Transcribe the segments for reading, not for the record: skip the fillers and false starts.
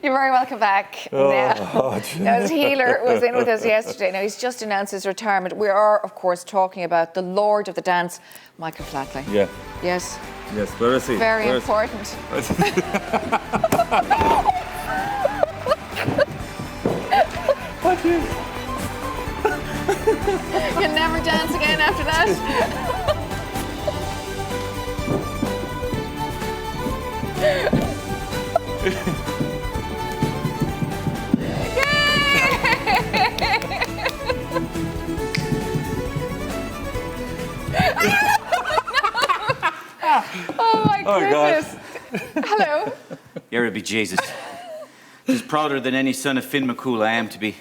You're very welcome back. Now, his healer was in with us yesterday. Now, he's just announced his retirement. We are, of course, talking about the Lord of the Dance, Michael Flatley. Yeah. Yes. Yes, where is he? Very important. What is? You'll never dance again after that. Oh my goodness. Hello. Here be Jesus. Just prouder than any son of Finn McCool I am to be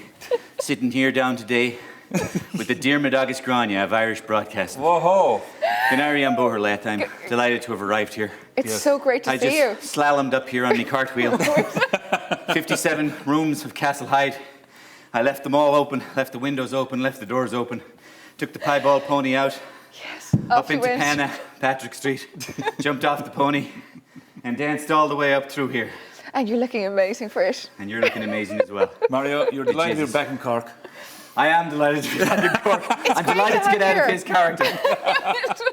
sitting here down today with the Diarmid Agus Grania of Irish Broadcasting. Whoa! Canary on Boherlet, I'm delighted to have arrived here. It's so great to see you. I just slalomed up here on my cartwheel. 57 rooms of Castle Hyde. I left them all open, left the windows open, left the doors open, took the piebald pony out, yes, up into Pana, Patrick Street, jumped off the pony and danced all the way up through here. And you're looking amazing for it. And you're looking amazing as well. Mario, you're delighted you're back in Cork. I am delighted to be back in Cork. I'm delighted to get out of his character.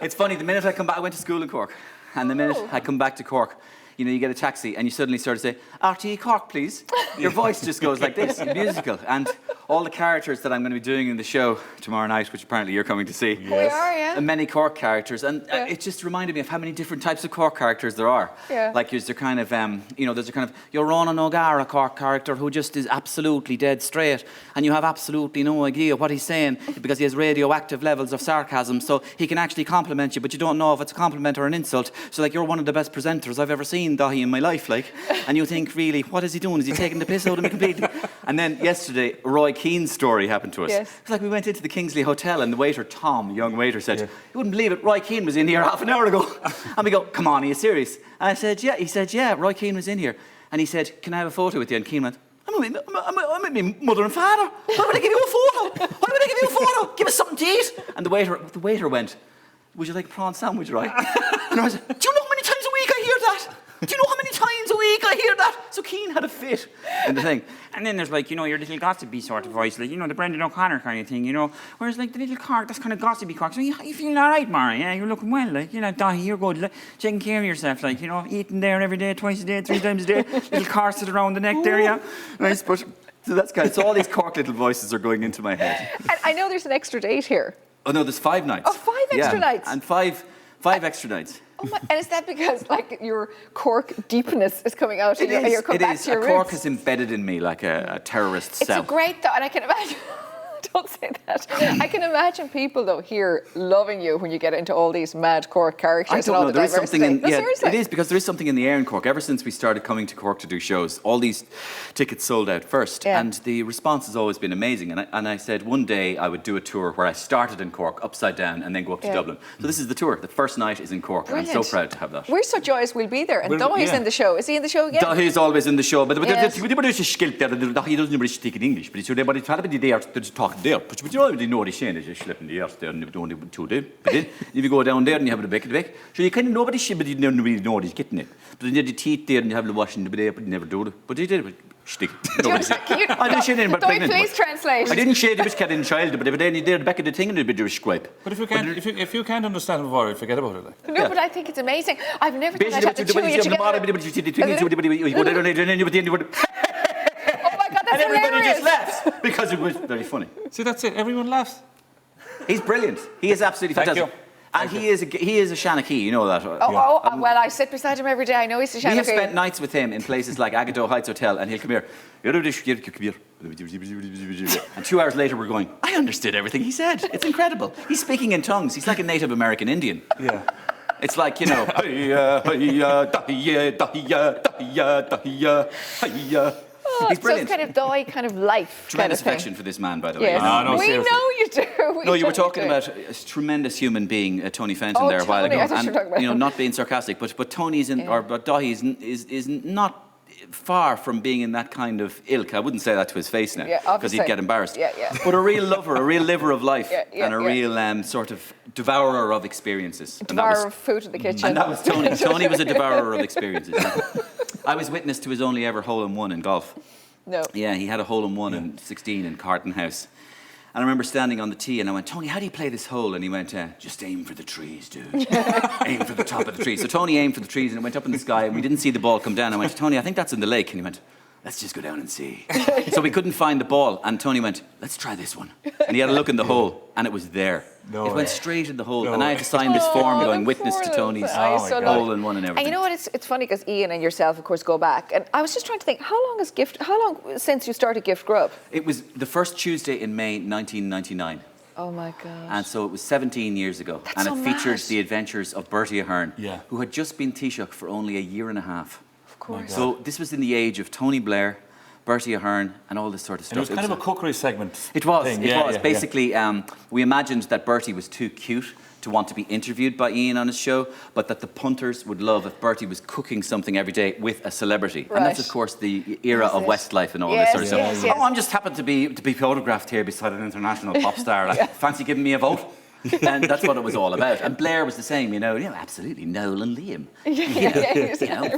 It's funny, the minute I come back, I went to school in Cork, and the minute I come back to Cork, you know, you get a taxi and you suddenly start to say, RTÉ Cork, please. Your voice just goes like this, musical. And all the characters that I'm going to be doing in the show tomorrow night, which apparently you're coming to see. Yes. We are, yeah. And many Cork characters. And it just reminded me of how many different types of Cork characters there are. Yeah. Like there's the kind of, you know, there's a kind of your Ronan O'Gara Cork character who just is absolutely dead straight. And you have absolutely no idea what he's saying because he has radioactive levels of sarcasm. So he can actually compliment you, but you don't know if it's a compliment or an insult. So like you're one of the best presenters I've ever seen, Dáithí, in my life, like, and you think, really, what is he doing? Is he taking the piss out of me completely? And then yesterday, Roy Keane's story happened to us. Yes. It's like we went into the Kingsley Hotel and the waiter, Tom, the young waiter, said, you wouldn't believe it, Roy Keane was in here half an hour ago. And we go, come on, are you serious? And I said, yeah. He said, yeah, Roy Keane was in here. And he said, can I have a photo with you? And Keane went, I'm with my mother and father. Why would I give you a photo? Why would I give you a photo? Give us something to eat. And the waiter went, would you like a prawn sandwich, right? And I was like, do you know how many times a week I hear that? Do you know how many times a week I hear that? So Keane had a fit in the thing. And then there's like, you know, your little gossipy sort of voice, like, you know, the Brendan O'Connor kind of thing, you know. Whereas like the little Cork, that's kind of gossipy Cork. So you feeling all right, Maura? Yeah, you're looking well, like, you know, Dáithí, you're good. Like, taking care of yourself, like, you know, eating there every day, twice a day, 3 times a day. Little corset around the neck there, yeah. Nice, but so that's kind of, so all these Cork little voices are going into my head. And I know there's an extra date here. Oh no, there's 5 nights. Oh, 5 extra nights. And five extra nights. Oh my, and is that because like your Cork deepness is coming out and you're coming back to your roots? Cork is embedded in me like a terrorist cell. It's a great thought, and I can imagine. Don't say that. I can imagine people though here loving you when you get into all these mad Cork characters. I don't know. There is something in seriously. it is because there is something in the air in Cork. Ever since we started coming to Cork to do shows, all these tickets sold out first, and the response has always been amazing. And I said one day I would do a tour where I started in Cork upside down and then go up to Dublin. So this is the tour. The first night is in Cork, and I'm so proud to have that. We're so joyous we'll be there. And Dáithí's in the show. Is he in the show again? Dáithí's always in the show, but Dáithí doesn't really speak in English, but he's talking there. But you already know what he's saying, is just slipping the earth there and doing it too there. But then if you go down there and you have the back of the back, so you kind of know what he's saying, but you never really know what he's getting it. But then you have the teeth there and you have the washing the there, but you never do it. But he did it. Stick. I didn't say anything about pregnant. Please translate. I didn't say the which cat in child, but then you did the back of the thing and it'd be a squipe. But if you can't understand a word, forget about it. Like. No, but I think it's amazing. I've never thought I'd have to chew you together. And everybody just laughs because it was very funny. See, that's it. Everyone laughs. He's brilliant. He is absolutely fantastic. And he is a Shanachie, you know that. Well, I sit beside him every day. I know he's a Shanachie. We have spent nights with him in places like Agadow Heights Hotel, and he'll come here. And 2 hours later, we're going, I understood everything he said. It's incredible. He's speaking in tongues. He's like a Native American Indian. Yeah. It's like, you know. He's brilliant. So it's kind of life. Tremendous affection for this man, by the way. Yes. No, we seriously. know you do. You were talking about a tremendous human being, Tony Fenton, there a while ago. I thought you were talking about him. Not being sarcastic, but Tony's but Dáithí is not far from being in that kind of ilk. I wouldn't say that to his face now, because he'd get embarrassed. But a real lover, a real liver of life, and a real sort of devourer of experiences. Devourer of food in the kitchen. And that was Tony. Tony was a devourer of experiences. I was witness to his only ever hole-in-one in golf. No. Yeah, he had a hole-in-one in 16 in Carton House. And I remember standing on the tee and I went, Tony, how do you play this hole? And he went, just aim for the trees, dude. Aim for the top of the trees. So Tony aimed for the trees and it went up in the sky and we didn't see the ball come down. I went, Tony, I think that's in the lake. And he went, let's just go down and see. So we couldn't find the ball. And Tony went, let's try this one. And he had a look in the hole and it was there. No it way. went straight in the hole. No and I had to sign this form going, witness to Tony's hole-in-one and everything. And you know what? It's funny because Ian and yourself, of course, go back. And I was just trying to think, how long since you started Gift Grub? It was the first Tuesday in May 1999. Oh my God. And so it was 17 years ago. That's and so it featured mad. the adventures of Bertie Ahern, Yeah. who had just been Taoiseach for only a year and a half. Of course. So this was in the age of Tony Blair, Bertie Ahern, and all this sort of stuff. And it was kind of a cookery segment. It was. thing. It Yeah, was. yeah, Basically, we imagined that Bertie was too cute to want to be interviewed by Ian on his show, but that the punters would love if Bertie was cooking something every day with a celebrity. And that's, Right. of course, the era of Westlife and all Yes, this sort of stuff. yes. Oh, I'm just happened to be photographed here beside an international pop star. Like, fancy giving me a vote? And that's what it was all about. And Blair was the same, absolutely, Noel and Liam.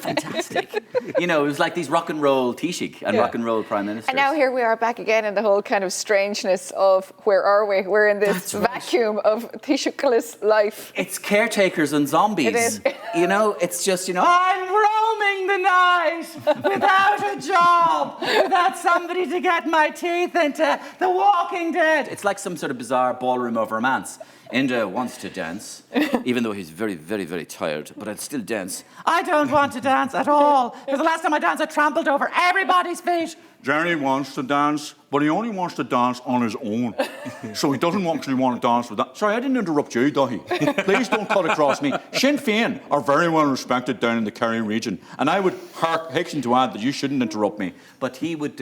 Fantastic. It was like these rock and roll Taoiseach and rock and roll prime ministers. And now here we are back again in the whole kind of strangeness of where are we? We're in this That's right. vacuum of Taoiseachless life. It's caretakers and zombies. It is. It's just, I'm roaming the night without a job, without somebody to get my teeth into The Walking Dead. It's like some sort of bizarre ballroom of romance. Enda wants to dance, even though he's very, very, very tired, but I'd still dance. I don't want to dance at all, because the last time I danced, I trampled over everybody's feet. Jerry wants to dance, but he only wants to dance on his own. So he doesn't actually want to dance with that. Sorry, I didn't interrupt you, Dáithí. Please don't cut across me. Sinn Féin are very well respected down in the Kerry region, and I would hasten to add that you shouldn't interrupt me. But he would...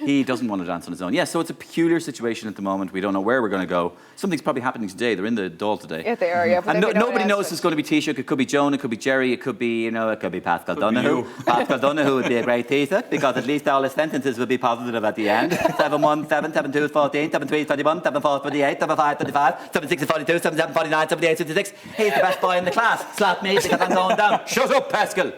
he doesn't want to dance on his own. Yeah, so it's a peculiar situation at the moment. We don't know where we're going to go. Something's probably happening today. They're in the Dáil today. Yeah, they are, yeah. But And they've been nobody knows announced it's going to be Taoiseach. It could be Joan, it could be Jerry, it could be, it could be Pascal Donoghue. Pascal Donoghue would be a great Taoiseach because at least all his sentences would be positive at the end. 7-1, 7, 7-2 is 14, 7-3 is 21, 7-4 is 28, 7-5 is 25, 7-6 is 42, 7-7 49, 7-8 is 56. He's the best boy in the class. Slap me because I'm going down. Shut up, Pascal.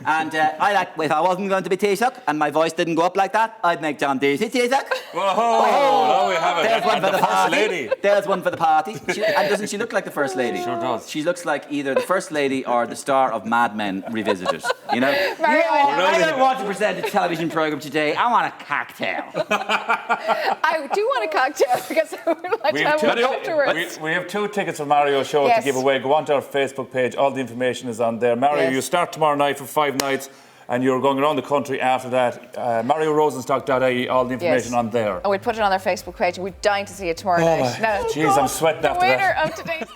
And if I wasn't going to be Taoiseach and my voice didn't go up like that, I'd make John Dáithí Taoiseach. Now we have it. There's one And for the first party. lady. There's one for the party. And doesn't she look like the First Lady? Sure does. She looks like either the First Lady or the star of Mad Men Revisited. Mario, I don't want to present a television programme today. I want a cocktail. I do want a cocktail because I would like to have one afterwards. We have 2 tickets for Mario's show Yes. to give away. Go onto our Facebook page. All the information is on there. Mario, Yes. you start tomorrow night for 5 nights. And you're going around the country after that. Rosenstock.ie, all the information on there. And we'll put it on our Facebook page and we're dying to see it tomorrow night. Now, Jeez, I'm sweating the after that. winner of today's